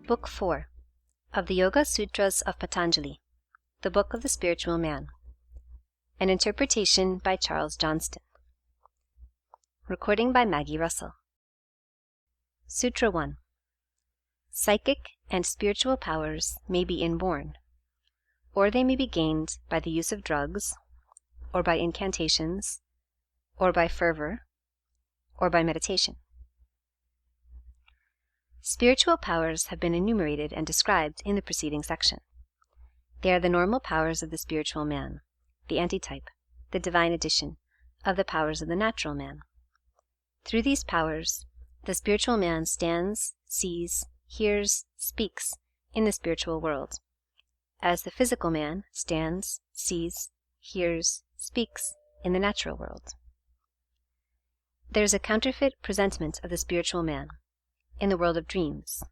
Book 4 of the Yoga Sutras of Patanjali, the Book of the Spiritual Man. An interpretation by Charles Johnston. Recording by Maggie Russell. Sutra 1. Psychic and spiritual powers may be inborn, or they may be gained by the use of drugs, or by incantations, or by fervor, or by meditation. Spiritual powers have been enumerated and described in the preceding section. They are the normal powers of the spiritual man, the antitype, the divine edition, of the powers of the natural man. Through these powers, the spiritual man stands, sees, hears, speaks in the spiritual world, as the physical man stands, sees, hears, speaks in the natural world. There is a counterfeit presentment of the spiritual man in the world of dreams,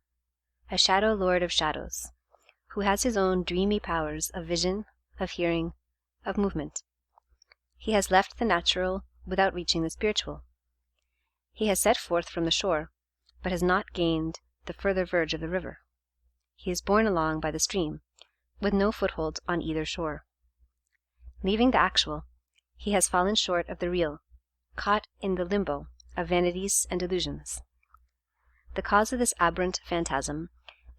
a shadow lord of shadows, who has his own dreamy powers of vision, of hearing, of movement. He has left the natural without reaching the spiritual. He has set forth from the shore, but has not gained the further verge of the river. He is borne along by the stream, with no foothold on either shore. Leaving the actual, he has fallen short of the real, caught in the limbo of vanities and illusions. The cause of this aberrant phantasm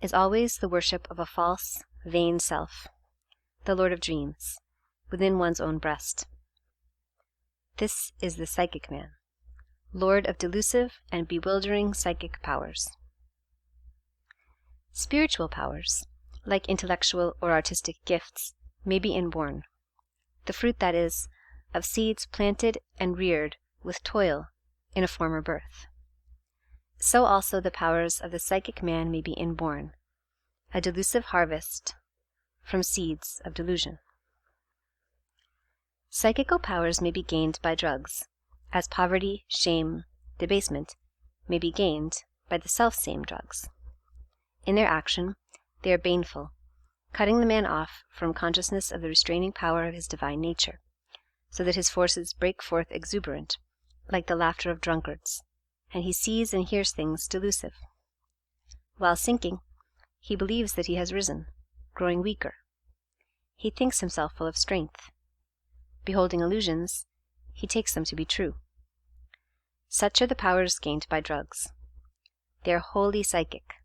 is always the worship of a false, vain self, the lord of dreams, within one's own breast. This is the psychic man, lord of delusive and bewildering psychic powers. Spiritual powers, like intellectual or artistic gifts, may be inborn, the fruit, that is, of seeds planted and reared with toil in a former birth. So also the powers of the psychic man may be inborn, a delusive harvest from seeds of delusion. Psychical powers may be gained by drugs, as poverty, shame, debasement may be gained by the self-same drugs. In their action, they are baneful, cutting the man off from consciousness of the restraining power of his divine nature, so that his forces break forth exuberant, like the laughter of drunkards, and he sees and hears things delusive. While sinking, he believes that he has risen, growing weaker. He thinks himself full of strength. Beholding illusions, he takes them to be true. Such are the powers gained by drugs. They are wholly psychic,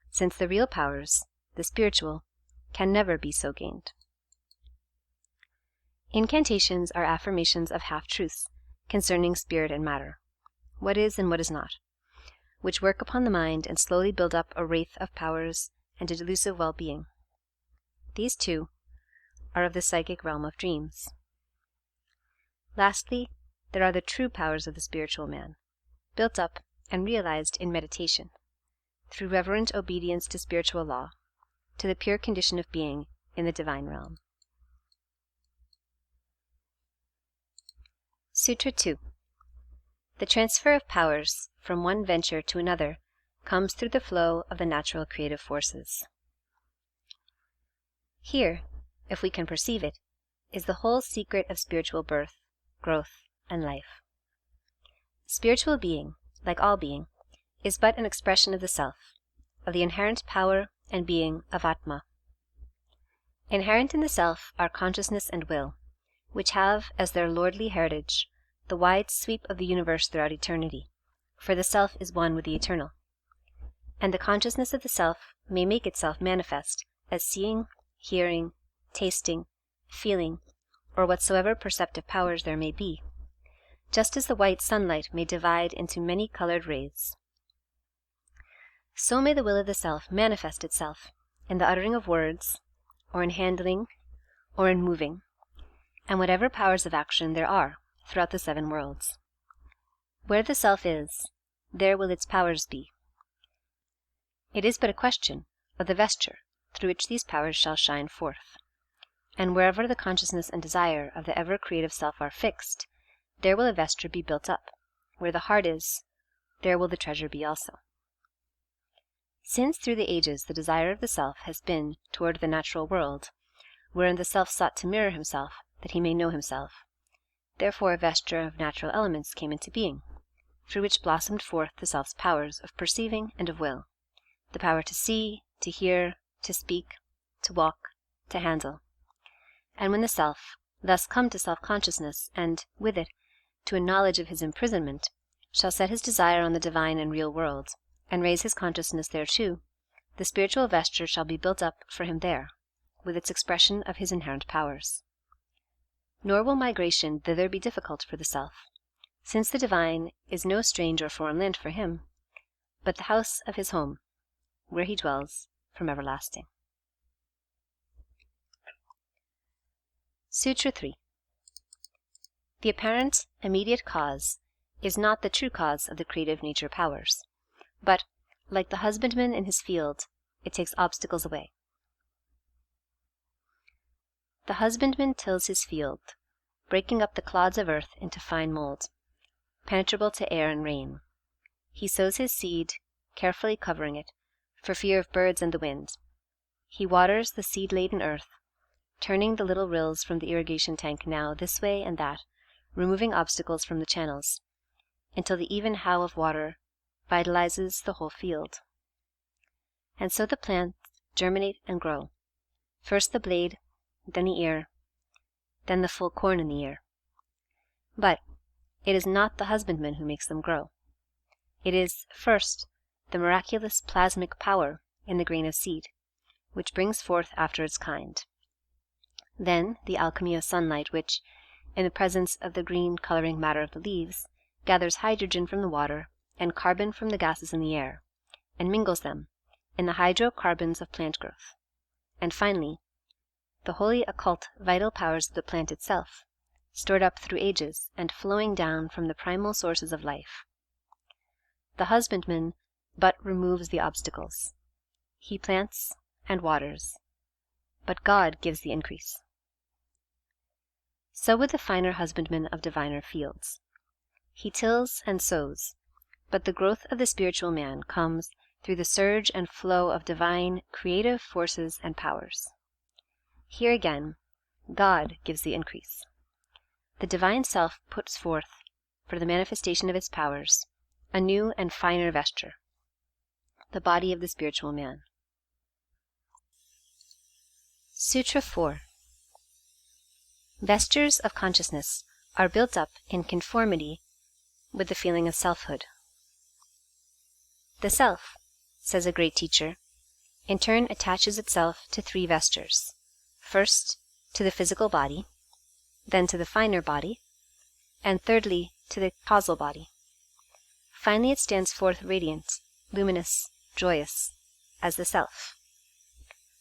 since the real powers, the spiritual, can never be so gained. Incantations are affirmations of half-truths concerning spirit and matter, what is and what is not, which work upon the mind and slowly build up a wraith of powers and a delusive well-being. These, too, are of the psychic realm of dreams. Lastly, there are the true powers of the spiritual man, built up and realized in meditation, through reverent obedience to spiritual law, to the pure condition of being in the divine realm. Sutra 2. The transfer of powers from one venture to another comes through the flow of the natural creative forces. Here, if we can perceive it, is the whole secret of spiritual birth, growth, and life. Spiritual being, like all being, is but an expression of the self, of the inherent power and being of Atma. Inherent in the self are consciousness and will, which have as their lordly heritage the wide sweep of the universe throughout eternity, for the self is one with the eternal. And the consciousness of the self may make itself manifest as seeing, hearing, tasting, feeling, or whatsoever perceptive powers there may be, just as the white sunlight may divide into many colored rays. So may the will of the self manifest itself in the uttering of words, or in handling, or in moving, and whatever powers of action there are throughout the 7 worlds. Where the self is, there will its powers be. It is but a question of the vesture through which these powers shall shine forth. And wherever the consciousness and desire of the ever-creative self are fixed, there will a vesture be built up. Where the heart is, there will the treasure be also. Since through the ages the desire of the self has been toward the natural world, wherein the self sought to mirror himself, that he may know himself, therefore a vesture of natural elements came into being, through which blossomed forth the self's powers of perceiving and of will, the power to see, to hear, to speak, to walk, to handle. And when the self, thus come to self-consciousness, and, with it, to a knowledge of his imprisonment, shall set his desire on the divine and real world, and raise his consciousness thereto, the spiritual vesture shall be built up for him there, with its expression of his inherent powers. Nor will migration thither be difficult for the self, since the divine is no strange or foreign land for him, but the house of his home, where he dwells from everlasting. Sutra 3. The apparent, immediate cause is not the true cause of the creative nature powers, but, like the husbandman in his field, it takes obstacles away. The husbandman tills his field, breaking up the clods of earth into fine mold, penetrable to air and rain. He sows his seed, carefully covering it, for fear of birds and the wind. He waters the seed-laden earth, turning the little rills from the irrigation tank now this way and that, removing obstacles from the channels, until the even how of water vitalizes the whole field. And so the plants germinate and grow, first the blade, then the ear, then the full corn in the ear. But it is not the husbandman who makes them grow. It is, first, the miraculous plasmic power in the grain of seed, which brings forth after its kind. Then the alchemy of sunlight, which, in the presence of the green coloring matter of the leaves, gathers hydrogen from the water and carbon from the gases in the air, and mingles them in the hydrocarbons of plant growth. And finally, the wholly occult vital powers of the plant itself, stored up through ages and flowing down from the primal sources of life. The husbandman but removes the obstacles. He plants and waters, but God gives the increase. So with the finer husbandman of diviner fields. He tills and sows, but the growth of the spiritual man comes through the surge and flow of divine creative forces and powers. Here again, God gives the increase. The divine self puts forth, for the manifestation of its powers, a new and finer vesture, the body of the spiritual man. Sutra 4. Vestures of consciousness are built up in conformity with the feeling of selfhood. The self, says a great teacher, in turn attaches itself to three vestures. First, to the physical body, then to the finer body, and thirdly, to the causal body. Finally, it stands forth radiant, luminous, joyous, as the self.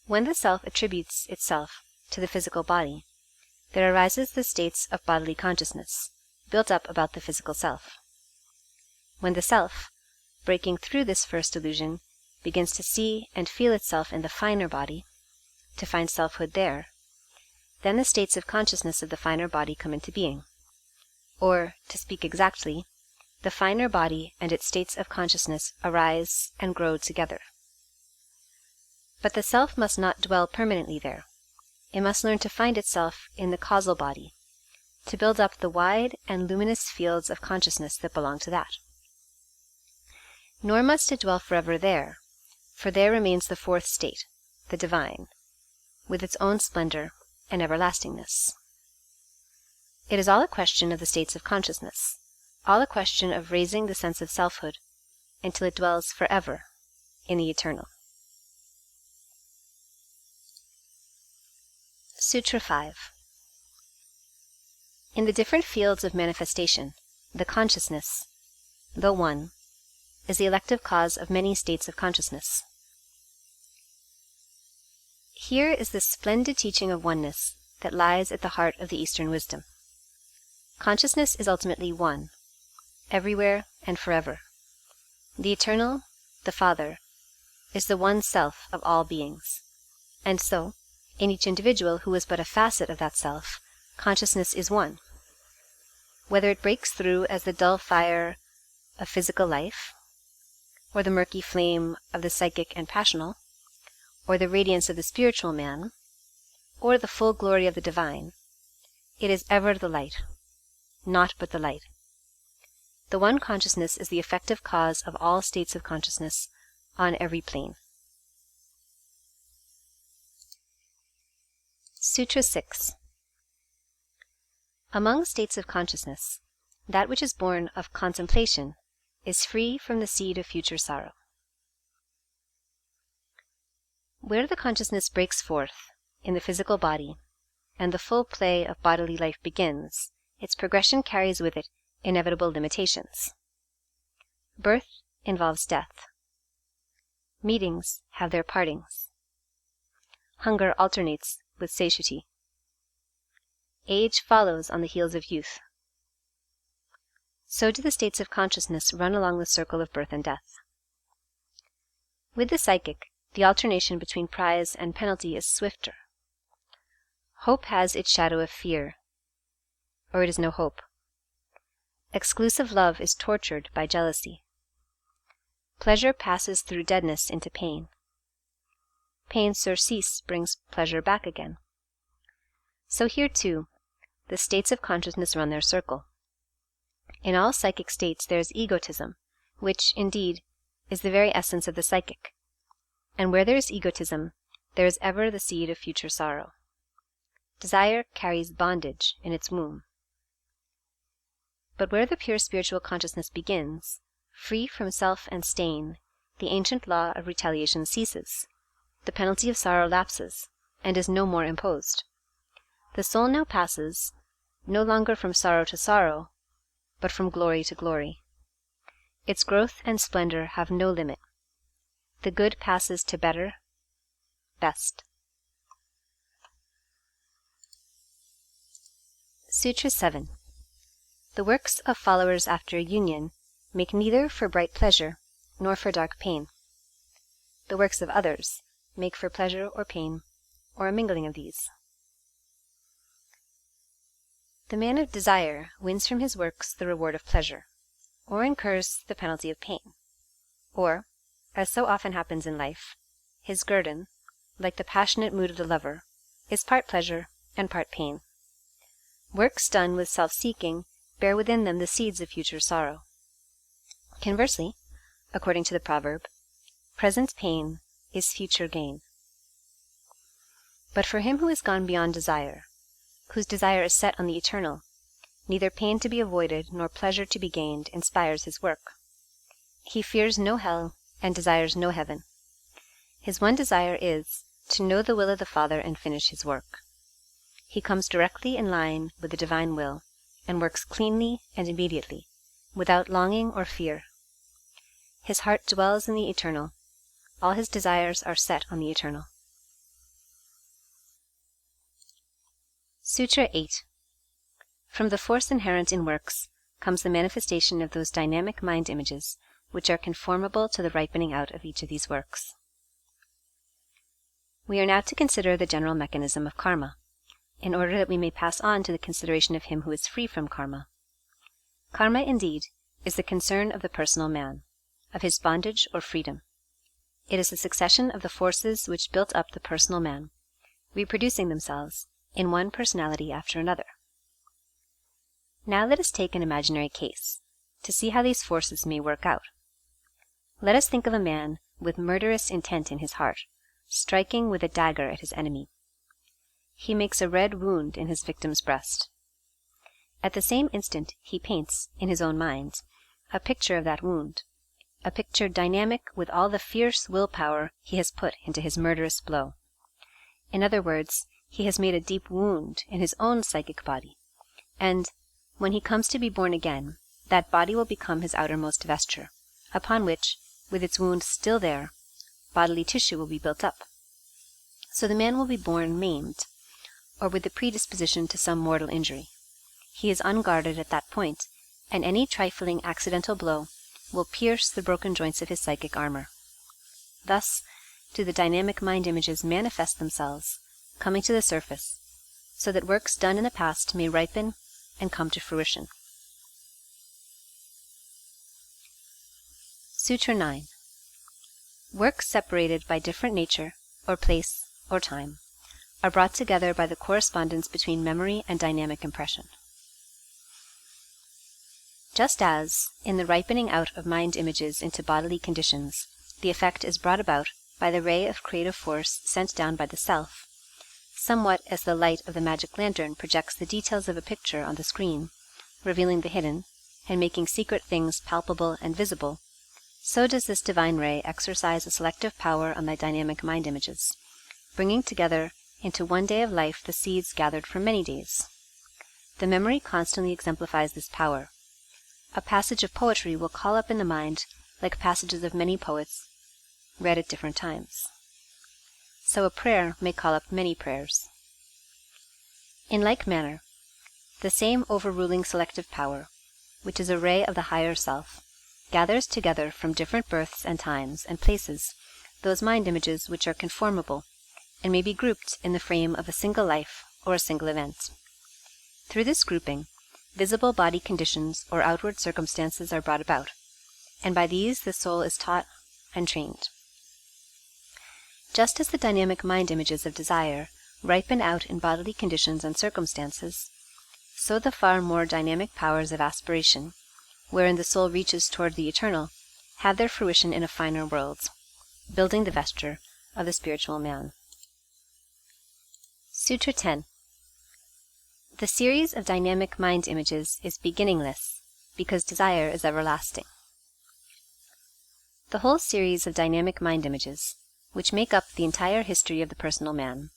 When the self attributes itself to the physical body, there arises the states of bodily consciousness, built up about the physical self. When the self, breaking through this first illusion, begins to see and feel itself in the finer body, to find selfhood there, then the states of consciousness of the finer body come into being. Or, to speak exactly, the finer body and its states of consciousness arise and grow together. But the self must not dwell permanently there. It must learn to find itself in the causal body, to build up the wide and luminous fields of consciousness that belong to that. Nor must it dwell forever there, for there remains the fourth state, the divine, with its own splendor and everlastingness. It is all a question of the states of consciousness, all a question of raising the sense of selfhood until it dwells forever in the eternal. Sutra 5. In the different fields of manifestation, the consciousness, though one, is the elective cause of many states of consciousness. Here is the splendid teaching of oneness that lies at the heart of the Eastern wisdom. Consciousness is ultimately one, everywhere and forever. The Eternal, the Father, is the one self of all beings, and so, in each individual who is but a facet of that self, consciousness is one. Whether it breaks through as the dull fire of physical life, or the murky flame of the psychic and passional, or the radiance of the spiritual man, or the full glory of the divine, it is ever the light, naught but the light. The one consciousness is the effective cause of all states of consciousness on every plane. Sutra 6. Among states of consciousness, that which is born of contemplation is free from the seed of future sorrow. Where the consciousness breaks forth in the physical body, and the full play of bodily life begins, its progression carries with it inevitable limitations. Birth involves death. Meetings have their partings. Hunger alternates with satiety. Age follows on the heels of youth. So do the states of consciousness run along the circle of birth and death. With the psychic, the alternation between prize and penalty is swifter. Hope has its shadow of fear, or it is no hope. Exclusive love is tortured by jealousy. Pleasure passes through deadness into pain. Pain surcease brings pleasure back again. So here, too, the states of consciousness run their circle. In all psychic states there is egotism, which, indeed, is the very essence of the psychic. And where there is egotism, there is ever the seed of future sorrow. Desire carries bondage in its womb. But where the pure spiritual consciousness begins, free from self and stain, the ancient law of retaliation ceases. The penalty of sorrow lapses, and is no more imposed. The soul now passes, no longer from sorrow to sorrow, but from glory to glory. Its growth and splendor have no limit. The good passes to better, best. Sutra 7. The works of followers after union make neither for bright pleasure nor for dark pain. The works of others make for pleasure or pain, or a mingling of these. The man of desire wins from his works the reward of pleasure, or incurs the penalty of pain. Or, as so often happens in life, his guerdon, like the passionate mood of the lover, is part pleasure and part pain. Works done with self-seeking bear within them the seeds of future sorrow. Conversely, according to the proverb, present pain is future gain. But for him who has gone beyond desire, whose desire is set on the eternal, neither pain to be avoided nor pleasure to be gained inspires his work. He fears no hell and desires no heaven. His one desire is to know the will of the Father and finish his work. He comes directly in line with the divine will, and works cleanly and immediately, without longing or fear. His heart dwells in the eternal. All his desires are set on the eternal. Sutra 8. From the force inherent in works comes the manifestation of those dynamic mind images which are conformable to the ripening out of each of these works. We are now to consider the general mechanism of karma, in order that we may pass on to the consideration of him who is free from karma. Karma, indeed, is the concern of the personal man, of his bondage or freedom. It is the succession of the forces which built up the personal man, reproducing themselves in one personality after another. Now let us take an imaginary case, to see how these forces may work out. Let us think of a man with murderous intent in his heart, striking with a dagger at his enemy. He makes a red wound in his victim's breast. At the same instant he paints, in his own mind, a picture of that wound, a picture dynamic with all the fierce will-power he has put into his murderous blow. In other words, he has made a deep wound in his own psychic body, and, when he comes to be born again, that body will become his outermost vesture, upon which, with its wound still there, bodily tissue will be built up. So the man will be born maimed, or with the predisposition to some mortal injury. He is unguarded at that point, and any trifling accidental blow will pierce the broken joints of his psychic armor. Thus do the dynamic mind images manifest themselves, coming to the surface, so that works done in the past may ripen and come to fruition. Sutra 9. Works separated by different nature, or place, or time, are brought together by the correspondence between memory and dynamic impression. Just as, in the ripening out of mind images into bodily conditions, the effect is brought about by the ray of creative force sent down by the self, somewhat as the light of the magic lantern projects the details of a picture on the screen, revealing the hidden, and making secret things palpable and visible, so does this divine ray exercise a selective power on thy dynamic mind images, bringing together into one day of life the seeds gathered from many days. The memory constantly exemplifies this power. A passage of poetry will call up in the mind like passages of many poets read at different times. So a prayer may call up many prayers. In like manner, the same overruling selective power, which is a ray of the higher self, gathers together from different births and times and places those mind images which are conformable and may be grouped in the frame of a single life or a single event. Through this grouping, visible body conditions or outward circumstances are brought about, and by these the soul is taught and trained. Just as the dynamic mind images of desire ripen out in bodily conditions and circumstances, so the far more dynamic powers of aspiration, wherein the soul reaches toward the eternal, have their fruition in a finer world, building the vesture of the spiritual man. Sutra 10. The series of dynamic mind images is beginningless, because desire is everlasting. The whole series of dynamic mind images, which make up the entire history of the personal man,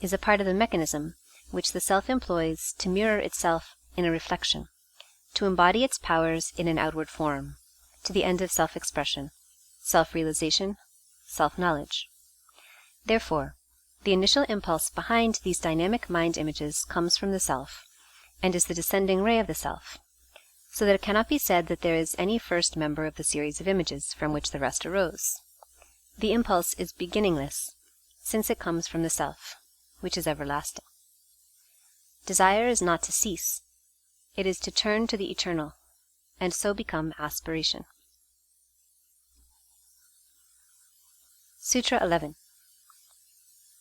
is a part of the mechanism which the self employs to mirror itself in a reflection, to embody its powers in an outward form, to the end of self-expression, self-realization, self-knowledge. Therefore, the initial impulse behind these dynamic mind images comes from the self, and is the descending ray of the self, so that it cannot be said that there is any first member of the series of images from which the rest arose. The impulse is beginningless, since it comes from the self, which is everlasting. Desire is not to cease, it is to turn to the eternal, and so become aspiration. Sutra 11.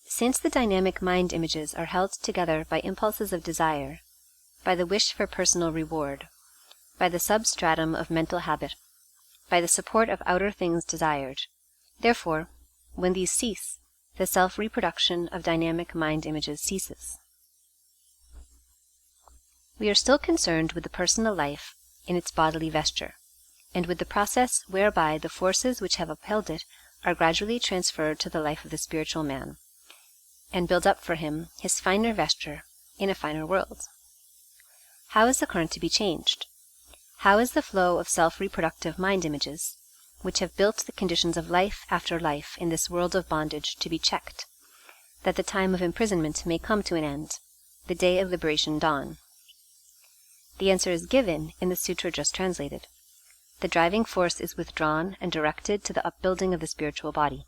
Since the dynamic mind images are held together by impulses of desire, by the wish for personal reward, by the substratum of mental habit, by the support of outer things desired, therefore, when these cease, the self-reproduction of dynamic mind images ceases. We are still concerned with the personal life in its bodily vesture, and with the process whereby the forces which have upheld it are gradually transferred to the life of the spiritual man, and build up for him his finer vesture in a finer world. How is the current to be changed? How is the flow of self-reproductive mind images, which have built the conditions of life after life in this world of bondage, to be checked, that the time of imprisonment may come to an end, the day of liberation dawn? The answer is given in the sutra just translated. The driving force is withdrawn and directed to the upbuilding of the spiritual body.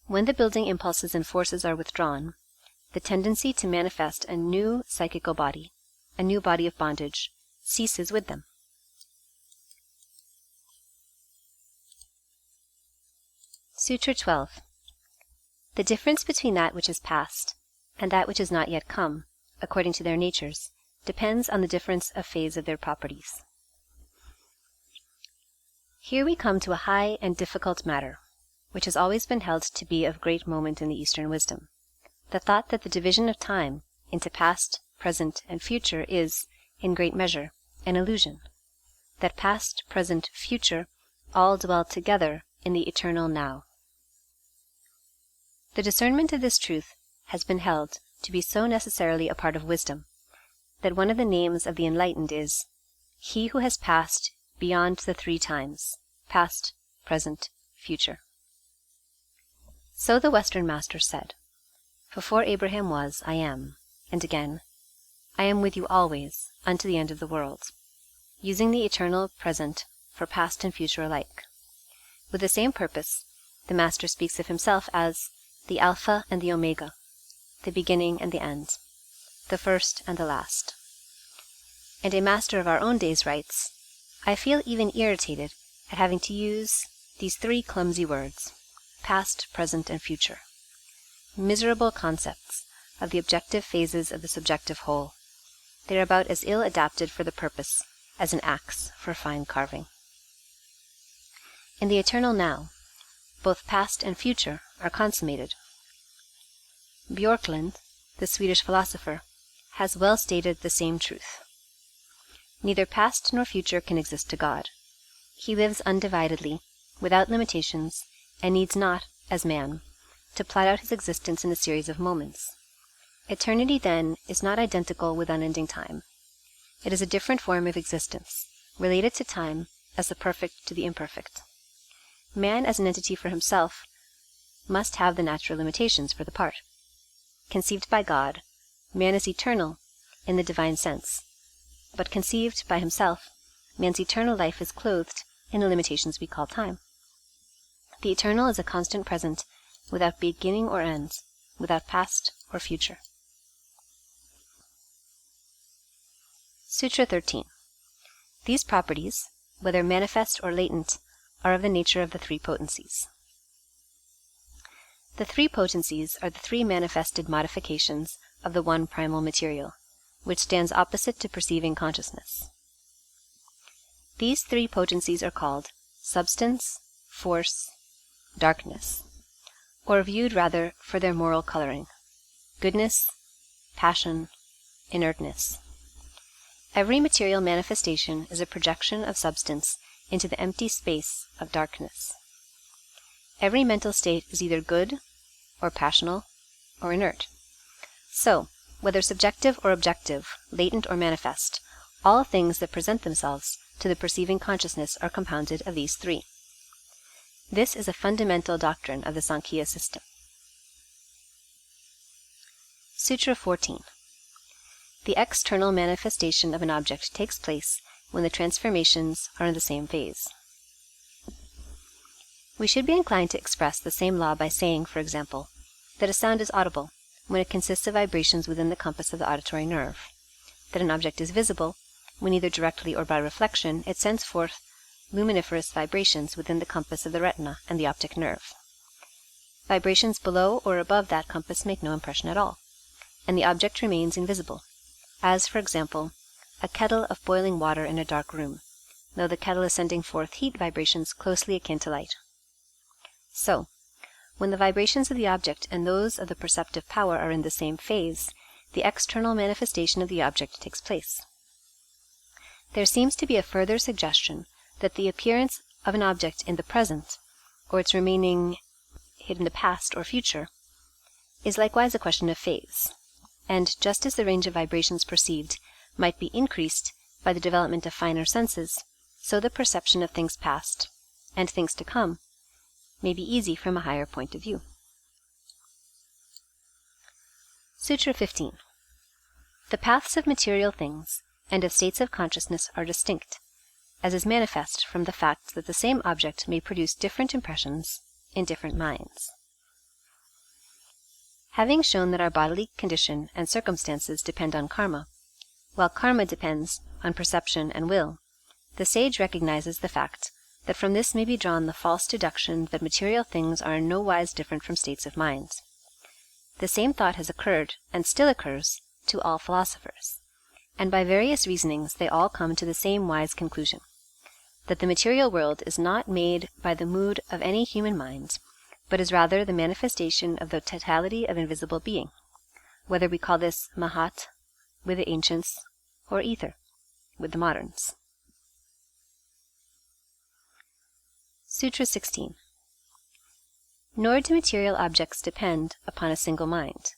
When the building impulses and forces are withdrawn, the tendency to manifest a new psychical body, a new body of bondage, ceases with them. Sutra 12. The difference between that which is past and that which is not yet come, according to their natures, depends on the difference of phase of their properties. Here we come to a high and difficult matter, which has always been held to be of great moment in the Eastern wisdom, the thought that the division of time into past, present, and future is, in great measure, an illusion, that past, present, future all dwell together in the eternal now. The discernment of this truth has been held to be so necessarily a part of wisdom, that one of the names of the enlightened is, he who has passed beyond the three times, past, present, future. So the Western Master said, before Abraham was, I am, and again, I am with you always, unto the end of the world, using the eternal present for past and future alike. With the same purpose, the Master speaks of himself as the Alpha and the Omega, the beginning and the end, the first and the last. And a master of our own days writes, I feel even irritated at having to use these three clumsy words, past, present, and future. Miserable concepts of the objective phases of the subjective whole. They are about as ill adapted for the purpose as an axe for fine carving. In the eternal now, both past and future are consummated. Björklund, the Swedish philosopher, has well stated the same truth. Neither past nor future can exist to God. He lives undividedly, without limitations, and needs not, as man, to plot out his existence in a series of moments. Eternity, then, is not identical with unending time. It is a different form of existence, related to time as the perfect to the imperfect. Man, as an entity for himself, must have the natural limitations for the part. Conceived by God, man is eternal in the divine sense, but conceived by himself, man's eternal life is clothed in the limitations we call time. The eternal is a constant present, without beginning or end, without past or future. Sutra 13. These properties, whether manifest or latent, are of the nature of the three potencies. The three potencies are the three manifested modifications of the one primal material, which stands opposite to perceiving consciousness. These three potencies are called substance, force, darkness, or viewed rather for their moral coloring, goodness, passion, inertness. Every material manifestation is a projection of substance into the empty space of darkness. Every mental state is either good, or passional, or inert. So, whether subjective or objective, latent or manifest, all things that present themselves to the perceiving consciousness are compounded of these three. This is a fundamental doctrine of the Sankhya system. Sutra 14. The external manifestation of an object takes place when the transformations are in the same phase. We should be inclined to express the same law by saying, for example, that a sound is audible when it consists of vibrations within the compass of the auditory nerve, that an object is visible when either directly or by reflection it sends forth luminiferous vibrations within the compass of the retina and the optic nerve. Vibrations below or above that compass make no impression at all, and the object remains invisible, as, for example, a kettle of boiling water in a dark room, though the kettle is sending forth heat vibrations closely akin to light. So, when the vibrations of the object and those of the perceptive power are in the same phase, the external manifestation of the object takes place. There seems to be a further suggestion that the appearance of an object in the present, or its remaining in the past or future, is likewise a question of phase, and just as the range of vibrations perceived might be increased by the development of finer senses, so the perception of things past and things to come may be easy from a higher point of view. Sutra 15. The paths of material things and of states of consciousness are distinct, as is manifest from the fact that the same object may produce different impressions in different minds. Having shown that our bodily condition and circumstances depend on karma, while karma depends on perception and will, the sage recognizes the fact that from this may be drawn the false deduction that material things are in no wise different from states of mind. The same thought has occurred, and still occurs, to all philosophers, and by various reasonings they all come to the same wise conclusion, that the material world is not made by the mood of any human mind, but is rather the manifestation of the totality of invisible being, whether we call this Mahat with the ancients, or Ether with the moderns. Sutra 16. Nor do material objects depend upon a single mind,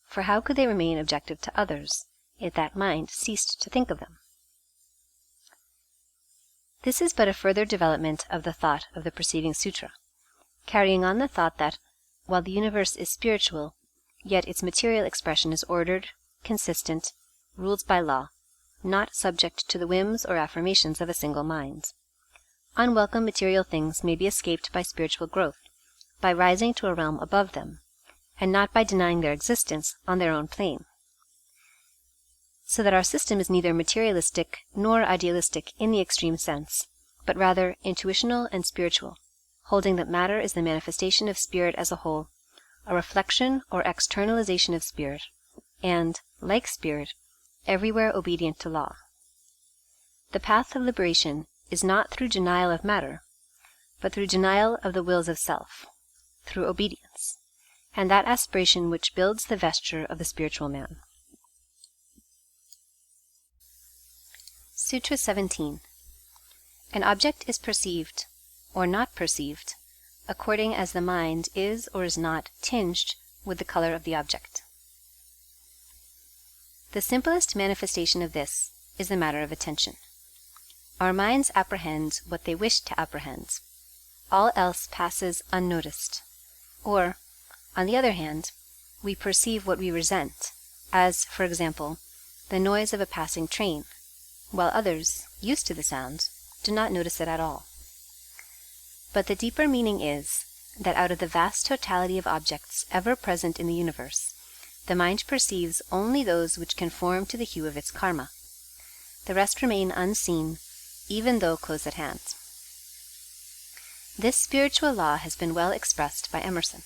for how could they remain objective to others if that mind ceased to think of them? This is but a further development of the thought of the preceding sutra, carrying on the thought that, while the universe is spiritual, yet its material expression is ordered, consistent, ruled by law, not subject to the whims or affirmations of a single mind. Unwelcome material things may be escaped by spiritual growth, by rising to a realm above them, and not by denying their existence on their own plane. So that our system is neither materialistic nor idealistic in the extreme sense, but rather intuitional and spiritual, holding that matter is the manifestation of spirit as a whole, a reflection or externalization of spirit, and, like spirit, everywhere obedient to law. The path of liberation is not through denial of matter, but through denial of the wills of self, through obedience, and that aspiration which builds the vesture of the spiritual man. Sutra 17. An object is perceived, or not perceived, according as the mind is or is not tinged with the color of the object. The simplest manifestation of this is the matter of attention. Our minds apprehend what they wish to apprehend. All else passes unnoticed. Or, on the other hand, we perceive what we resent, as, for example, the noise of a passing train, while others, used to the sound, do not notice it at all. But the deeper meaning is that out of the vast totality of objects ever present in the universe, the mind perceives only those which conform to the hue of its karma. The rest remain unseen, even though close at hand. This spiritual law has been well expressed by Emerson.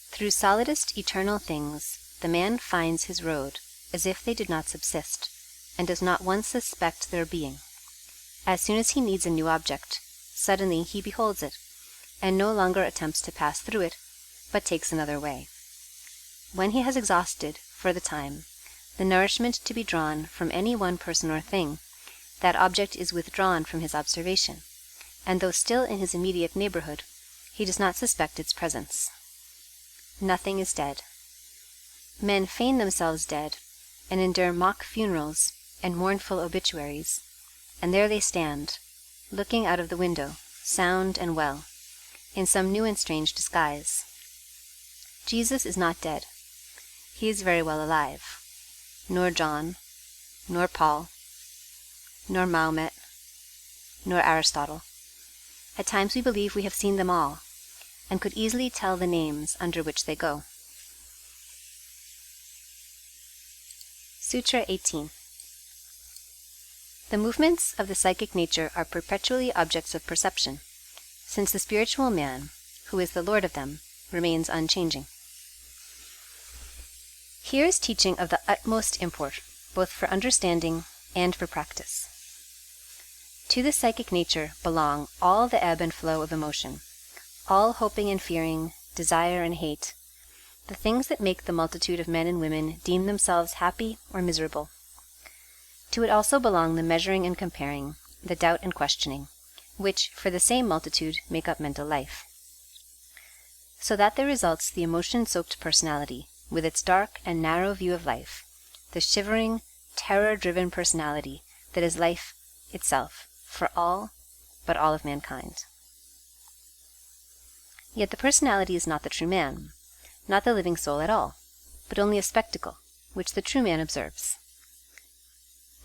Through solidest eternal things, the man finds his road, as if they did not subsist, and does not once suspect their being. As soon as he needs a new object, suddenly he beholds it, and no longer attempts to pass through it, but takes another way. When he has exhausted, for the time, the nourishment to be drawn from any one person or thing, that object is withdrawn from his observation, and though still in his immediate neighborhood, he does not suspect its presence. Nothing is dead. Men feign themselves dead, and endure mock funerals and mournful obituaries, and there they stand, looking out of the window, sound and well, in some new and strange disguise. Jesus is not dead. He is very well alive. Nor John, nor Paul, nor Mahomet, nor Aristotle. At times we believe we have seen them all, and could easily tell the names under which they go. Sutra 18. The movements of the psychic nature are perpetually objects of perception, since the spiritual man, who is the lord of them, remains unchanging. Here is teaching of the utmost import, both for understanding and for practice. To the psychic nature belong all the ebb and flow of emotion, all hoping and fearing, desire and hate, the things that make the multitude of men and women deem themselves happy or miserable. To it also belong the measuring and comparing, the doubt and questioning, which, for the same multitude, make up mental life. So that there results the emotion-soaked personality, with its dark and narrow view of life, the shivering, terror-driven personality that is life itself, for all, but all of mankind. Yet the personality is not the true man, not the living soul at all, but only a spectacle, which the true man observes.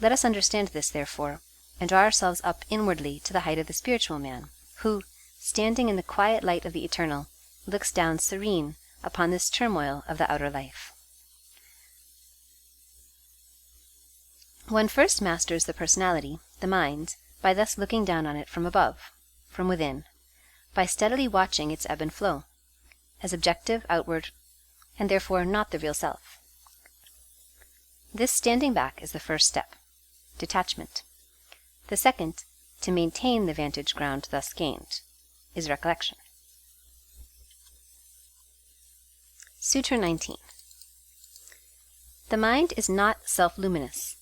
Let us understand this, therefore, and draw ourselves up inwardly to the height of the spiritual man, who, standing in the quiet light of the eternal, looks down serene upon this turmoil of the outer life. One first masters the personality, the mind, by thus looking down on it from above, from within, by steadily watching its ebb and flow, as objective, outward, and therefore not the real self. This standing back is the first step, detachment. The second, to maintain the vantage ground thus gained, is recollection. Sutra 19. The mind is not self-luminous,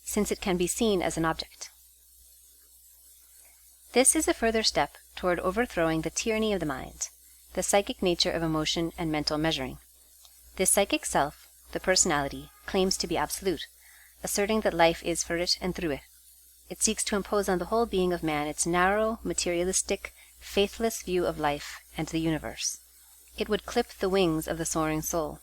since it can be seen as an object. This is a further step toward overthrowing the tyranny of the mind, the psychic nature of emotion and mental measuring. This psychic self, the personality, claims to be absolute, asserting that life is for it and through it. It seeks to impose on the whole being of man its narrow, materialistic, faithless view of life and the universe. It would clip the wings of the soaring soul.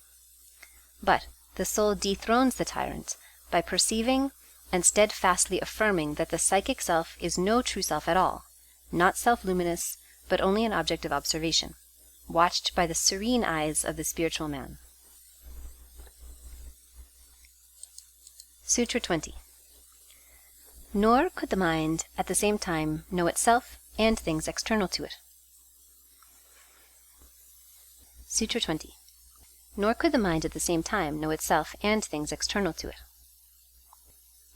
But the soul dethrones the tyrant by perceiving and steadfastly affirming that the psychic self is no true self at all, not self-luminous, but only an object of observation, watched by the serene eyes of the spiritual man. Sutra 20. Nor could the mind at the same time know itself and things external to it. Sutra 20. Nor could the mind at the same time know itself and things external to it.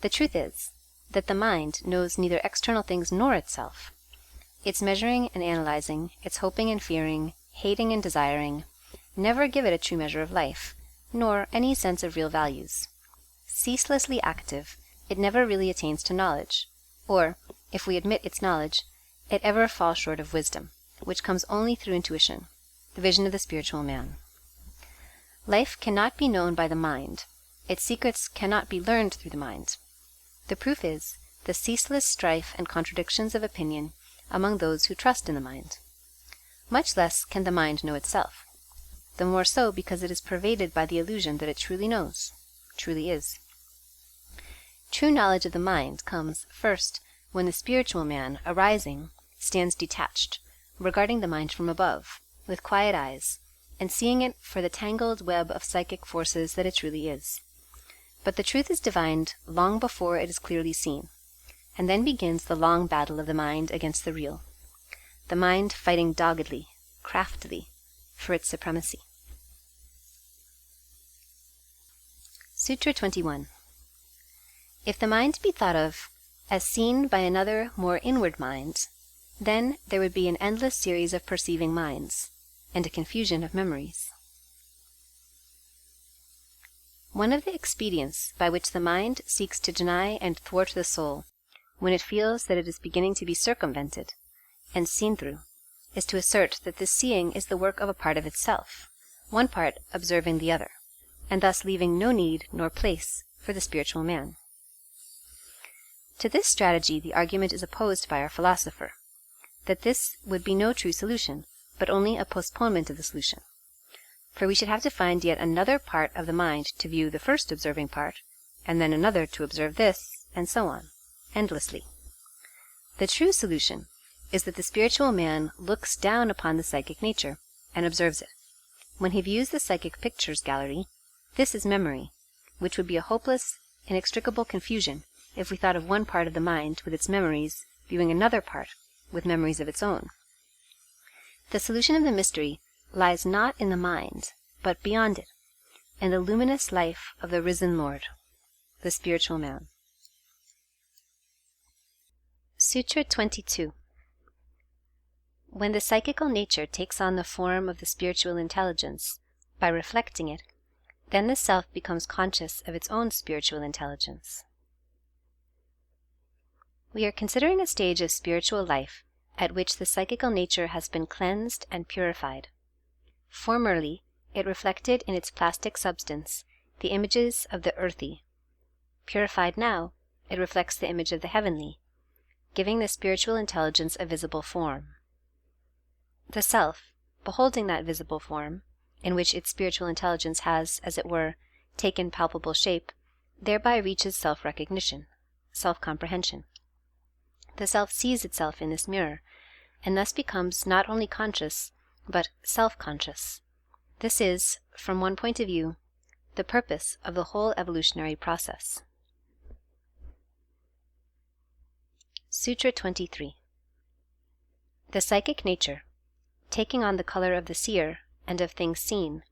The truth is that the mind knows neither external things nor itself. Its measuring and analyzing, its hoping and fearing, hating and desiring, never give it a true measure of life, nor any sense of real values. Ceaselessly active, it never really attains to knowledge, or, if we admit its knowledge, it ever falls short of wisdom, which comes only through intuition, the vision of the spiritual man. Life cannot be known by the mind. Its secrets cannot be learned through the mind. The proof is the ceaseless strife and contradictions of opinion among those who trust in the mind. Much less can the mind know itself, the more so because it is pervaded by the illusion that it truly knows, truly is. True knowledge of the mind comes, first, when the spiritual man, arising, stands detached, regarding the mind from above, with quiet eyes, and seeing it for the tangled web of psychic forces that it truly is. But the truth is divined long before it is clearly seen, and then begins the long battle of the mind against the real, the mind fighting doggedly, craftily, for its supremacy. Sutra 21. If the mind be thought of as seen by another more inward mind, then there would be an endless series of perceiving minds, and a confusion of memories. One of the expedients by which the mind seeks to deny and thwart the soul, when it feels that it is beginning to be circumvented and seen through, is to assert that this seeing is the work of a part of itself, one part observing the other, and thus leaving no need nor place for the spiritual man. To this strategy the argument is opposed by our philosopher, that this would be no true solution, but only a postponement of the solution. For we should have to find yet another part of the mind to view the first observing part, and then another to observe this, and so on, endlessly. The true solution is that the spiritual man looks down upon the psychic nature, and observes it. When he views the psychic pictures gallery, this is memory, which would be a hopeless, inextricable confusion if we thought of one part of the mind with its memories viewing another part with memories of its own. The solution of the mystery lies not in the mind, but beyond it, in the luminous life of the risen Lord, the spiritual man. Sutra 22. When the psychical nature takes on the form of the spiritual intelligence, by reflecting it, then the self becomes conscious of its own spiritual intelligence. We are considering a stage of spiritual life at which the psychical nature has been cleansed and purified. Formerly, it reflected in its plastic substance the images of the earthy. Purified now, it reflects the image of the heavenly, giving the spiritual intelligence a visible form. The self, beholding that visible form, in which its spiritual intelligence has, as it were, taken palpable shape, thereby reaches self-recognition, self-comprehension. The self sees itself in this mirror, and thus becomes not only conscious, but self-conscious. This is, from one point of view, the purpose of the whole evolutionary process. Sutra 23. The psychic nature, taking on the color of the seer and of things seen,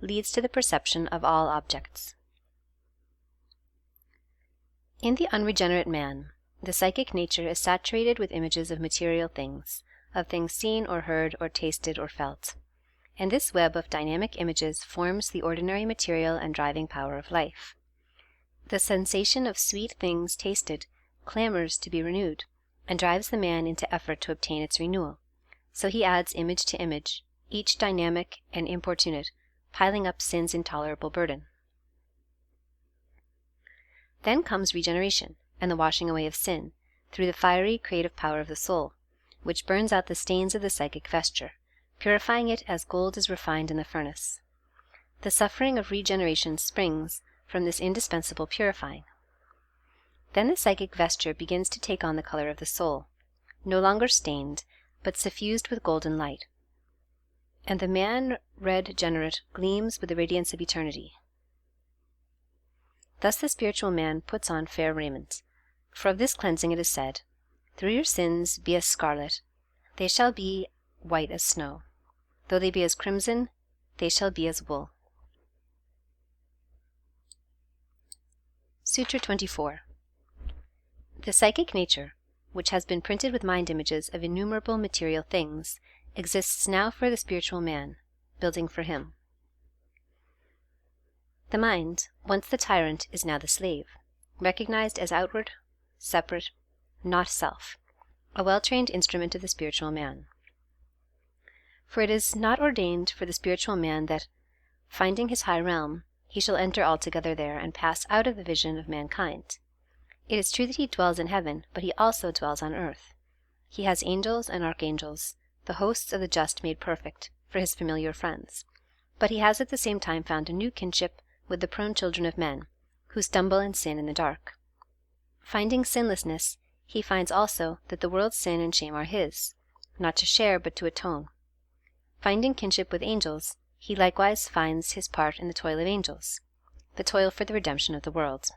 leads to the perception of all objects. In the unregenerate man, the psychic nature is saturated with images of material things, of things seen or heard or tasted or felt, and this web of dynamic images forms the ordinary material and driving power of life. The sensation of sweet things tasted clamors to be renewed, and drives the man into effort to obtain its renewal. So he adds image to image, each dynamic and importunate, piling up sin's intolerable burden. Then comes regeneration, and the washing away of sin, through the fiery creative power of the soul, which burns out the stains of the psychic vesture, purifying it as gold is refined in the furnace. The suffering of regeneration springs from this indispensable purifying. Then the psychic vesture begins to take on the color of the soul, no longer stained, but suffused with golden light. And the man regenerate gleams with the radiance of eternity. Thus the spiritual man puts on fair raiment. For of this cleansing it is said, "Though your sins be as scarlet, they shall be white as snow. Though they be as crimson, they shall be as wool." Sutra 24. The psychic nature, which has been printed with mind images of innumerable material things, exists now for the spiritual man, building for him. The mind, once the tyrant, is now the slave, recognized as outward, separate, not self, a well-trained instrument of the spiritual man. For it is not ordained for the spiritual man that, finding his high realm, he shall enter altogether there and pass out of the vision of mankind. It is true that he dwells in heaven, but he also dwells on earth. He has angels and archangels, the hosts of the just made perfect, for his familiar friends. But he has at the same time found a new kinship with the prone children of men, who stumble and sin in the dark. Finding sinlessness, he finds also that the world's sin and shame are his, not to share but to atone. Finding kinship with angels, he likewise finds his part in the toil of angels, the toil for the redemption of the world.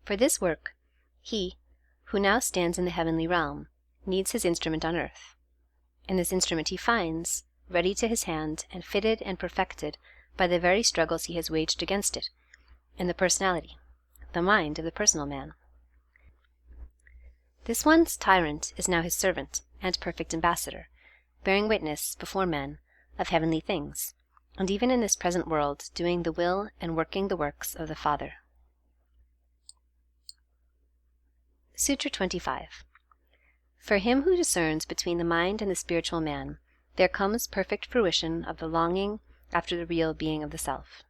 For this work, he, who now stands in the heavenly realm, needs his instrument on earth. And this instrument he finds, ready to his hand, and fitted and perfected by the very struggles he has waged against it, in the personality, the mind of the personal man. This once tyrant is now his servant and perfect ambassador, bearing witness before men of heavenly things, and even in this present world doing the will and working the works of the Father. Sutra 25. For him who discerns between the mind and the spiritual man, there comes perfect fruition of the longing after the real being of the self.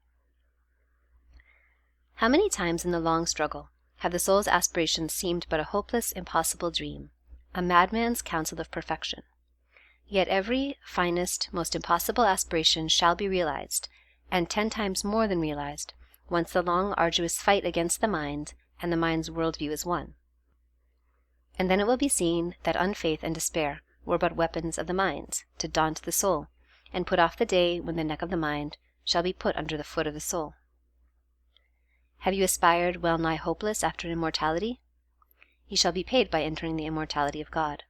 How many times in the long struggle have the soul's aspirations seemed but a hopeless, impossible dream, a madman's counsel of perfection? Yet every finest, most impossible aspiration shall be realized, and 10 times more than realized, once the long, arduous fight against the mind and the mind's worldview is won. And then it will be seen that unfaith and despair were but weapons of the mind to daunt the soul, and put off the day when the neck of the mind shall be put under the foot of the soul. Have you aspired well nigh hopeless after immortality? Ye shall be paid by entering the immortality of God.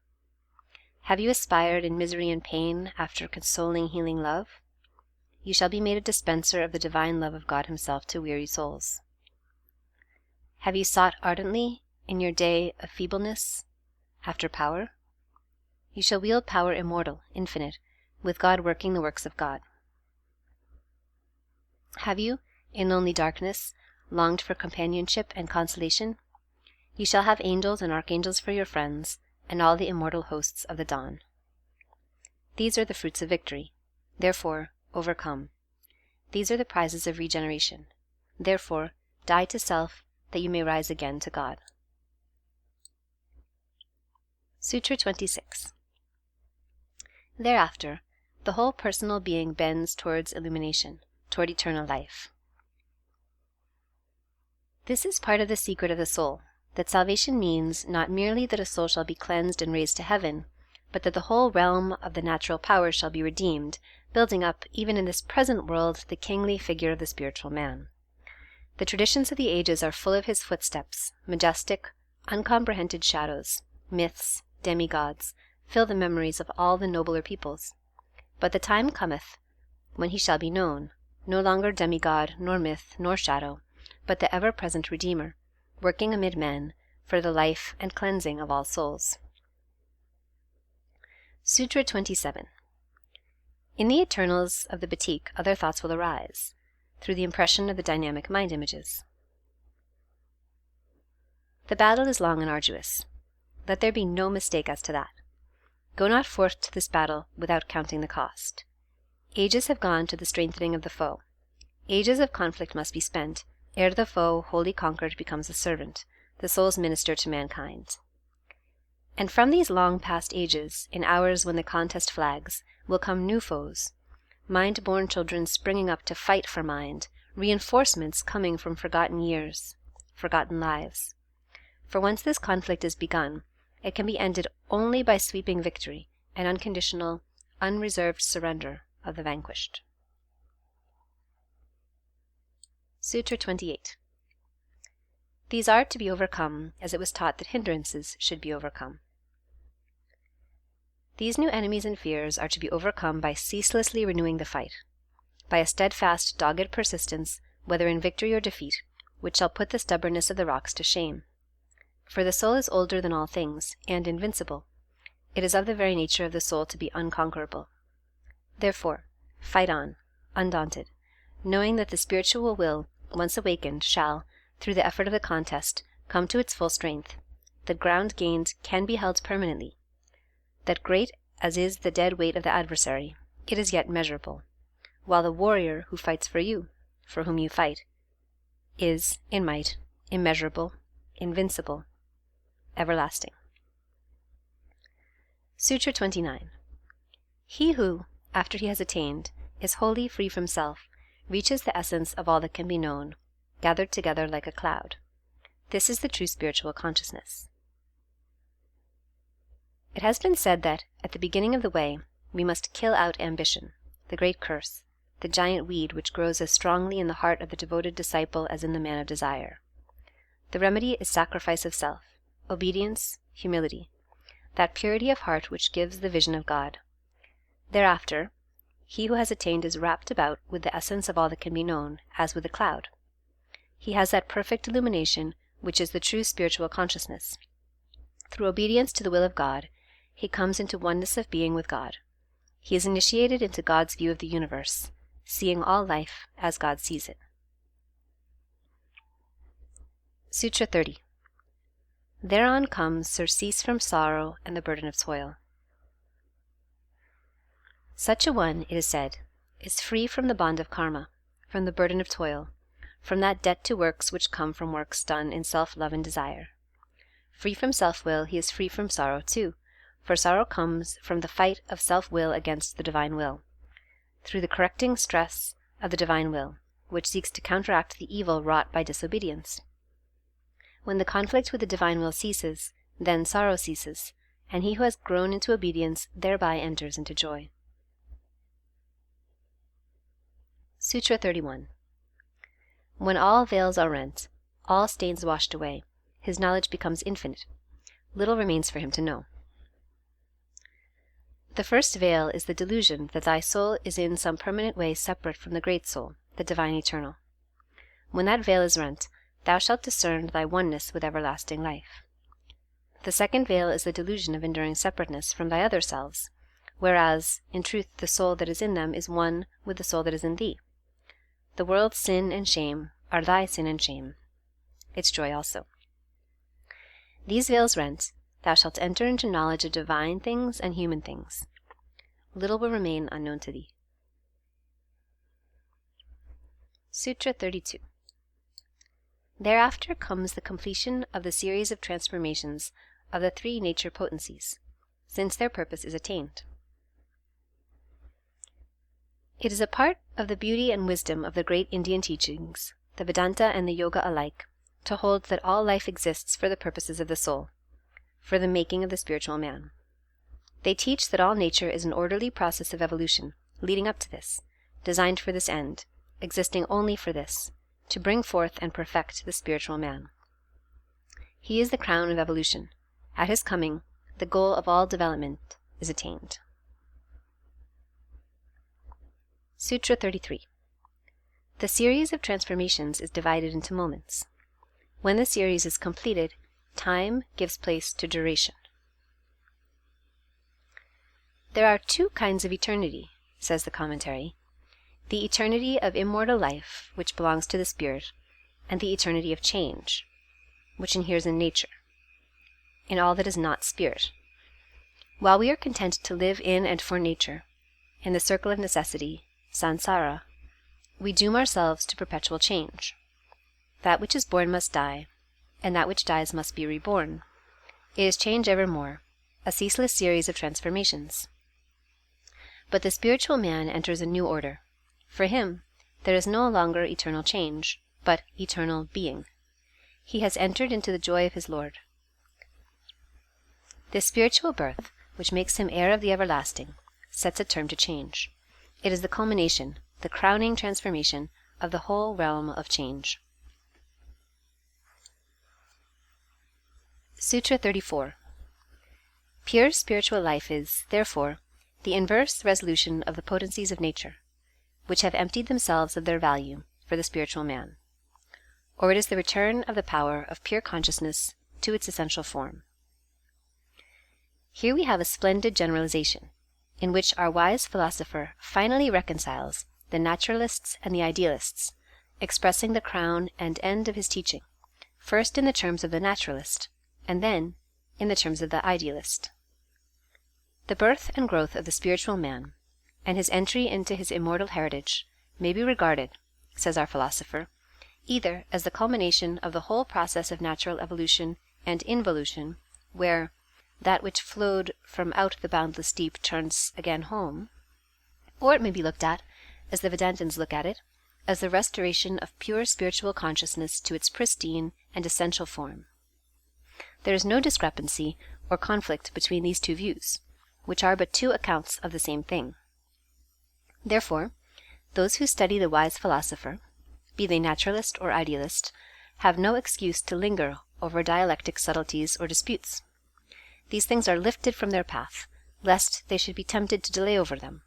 Have you aspired in misery and pain after consoling, healing love? You shall be made a dispenser of the divine love of God himself to weary souls. Have you sought ardently, in your day of feebleness, after power? You shall wield power immortal, infinite, with God working the works of God. Have you, in lonely darkness, longed for companionship and consolation? You shall have angels and archangels for your friends, and all the immortal hosts of the dawn. These are the fruits of victory. Therefore, overcome. These are the prizes of regeneration. Therefore, die to self, that you may rise again to God. Sutra 26. Thereafter, the whole personal being bends towards illumination, toward eternal life. This is part of the secret of the soul, that salvation means not merely that a soul shall be cleansed and raised to heaven, but that the whole realm of the natural powers shall be redeemed, building up, even in this present world, the kingly figure of the spiritual man. The traditions of the ages are full of his footsteps, majestic, uncomprehended shadows, myths, demigods, fill the memories of all the nobler peoples. But the time cometh when he shall be known, no longer demigod, nor myth, nor shadow, but the ever-present Redeemer, working amid men for the life and cleansing of all souls. Sutra 27. In the eternals of the batik other thoughts will arise, through the impression of the dynamic mind images. The battle is long and arduous. Let there be no mistake as to that. Go not forth to this battle without counting the cost. Ages have gone to the strengthening of the foe. Ages of conflict must be spent, ere the foe, wholly conquered, becomes a servant, the soul's minister to mankind. And from these long past ages, in hours when the contest flags, will come new foes, mind-born children springing up to fight for mind, reinforcements coming from forgotten years, forgotten lives. For once this conflict is begun, it can be ended only by sweeping victory and unconditional, unreserved surrender of the vanquished. Sutra 28. These are to be overcome, as it was taught that hindrances should be overcome. These new enemies and fears are to be overcome by ceaselessly renewing the fight, by a steadfast, dogged persistence, whether in victory or defeat, which shall put the stubbornness of the rocks to shame. For the soul is older than all things, and invincible. It is of the very nature of the soul to be unconquerable. Therefore, fight on, undaunted, knowing that the spiritual will, once awakened, shall, through the effort of the contest, come to its full strength, that ground gained can be held permanently, that great as is the dead weight of the adversary, it is yet measurable, while the warrior who fights for you, for whom you fight, is, in might, immeasurable, invincible, everlasting. Sutra 29. He who, after he has attained, is wholly free from self, reaches the essence of all that can be known, gathered together like a cloud. This is the true spiritual consciousness. It has been said that, at the beginning of the way, we must kill out ambition, the great curse, the giant weed which grows as strongly in the heart of the devoted disciple as in the man of desire. The remedy is sacrifice of self, obedience, humility, that purity of heart which gives the vision of God. Thereafter, he who has attained is wrapped about with the essence of all that can be known, as with a cloud. He has that perfect illumination which is the true spiritual consciousness. Through obedience to the will of God, he comes into oneness of being with God. He is initiated into God's view of the universe, seeing all life as God sees it. Sutra 30. Thereon comes surcease from sorrow and the burden of toil. Such a one, it is said, is free from the bond of karma, from the burden of toil, from that debt to works which come from works done in self-love and desire. Free from self-will, he is free from sorrow too, for sorrow comes from the fight of self-will against the divine will, through the correcting stress of the divine will, which seeks to counteract the evil wrought by disobedience. When the conflict with the divine will ceases, then sorrow ceases, and he who has grown into obedience thereby enters into joy. Sutra 31. When all veils are rent, all stains washed away, his knowledge becomes infinite. Little remains for him to know. The first veil is the delusion that thy soul is in some permanent way separate from the great soul, the divine eternal. When that veil is rent, thou shalt discern thy oneness with everlasting life. The second veil is the delusion of enduring separateness from thy other selves, whereas, in truth, the soul that is in them is one with the soul that is in thee. The world's sin and shame are thy sin and shame, its joy also. These veils rent, thou shalt enter into knowledge of divine things and human things. Little will remain unknown to thee. Sutra 32. Thereafter comes the completion of the series of transformations of the three nature potencies, since their purpose is attained. It is a part of the beauty and wisdom of the great Indian teachings, the Vedanta and the Yoga alike, to hold that all life exists for the purposes of the soul, for the making of the spiritual man. They teach that all nature is an orderly process of evolution, leading up to this, designed for this end, existing only for this, to bring forth and perfect the spiritual man. He is the crown of evolution. At his coming, the goal of all development is attained. Sutra 33. The series of transformations is divided into moments. When the series is completed, time gives place to duration. There are two kinds of eternity, says the commentary: the eternity of immortal life, which belongs to the spirit, and the eternity of change, which inheres in nature, in all that is not spirit. While we are content to live in and for nature, in the circle of necessity, samsara, we doom ourselves to perpetual change. That which is born must die, and that which dies must be reborn. It is change evermore, a ceaseless series of transformations. But the spiritual man enters a new order. For him, there is no longer eternal change, but eternal being. He has entered into the joy of his Lord. This spiritual birth, which makes him heir of the everlasting, sets a term to change. It is the culmination, the crowning transformation of the whole realm of change. Sutra 34. Pure spiritual life is, therefore, the inverse resolution of the potencies of nature, which have emptied themselves of their value for the spiritual man, or it is the return of the power of pure consciousness to its essential form. Here we have a splendid generalization, in which our wise philosopher finally reconciles the naturalists and the idealists, expressing the crown and end of his teaching, first in the terms of the naturalist, and then in the terms of the idealist. The birth and growth of the spiritual man, and his entry into his immortal heritage, may be regarded, says our philosopher, either as the culmination of the whole process of natural evolution and involution, where that which flowed from out the boundless deep turns again home, or it may be looked at, as the Vedantins look at it, as the restoration of pure spiritual consciousness to its pristine and essential form. There is no discrepancy or conflict between these two views, which are but two accounts of the same thing. Therefore, those who study the wise philosopher, be they naturalist or idealist, have no excuse to linger over dialectic subtleties or disputes. These things are lifted from their path, lest they should be tempted to delay over them,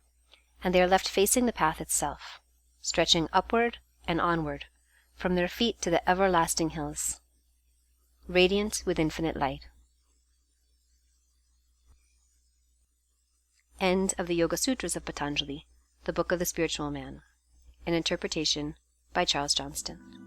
and they are left facing the path itself, stretching upward and onward, from their feet to the everlasting hills, radiant with infinite light. End of the Yoga Sutras of Patanjali, the Book of the Spiritual Man. An interpretation by Charles Johnston.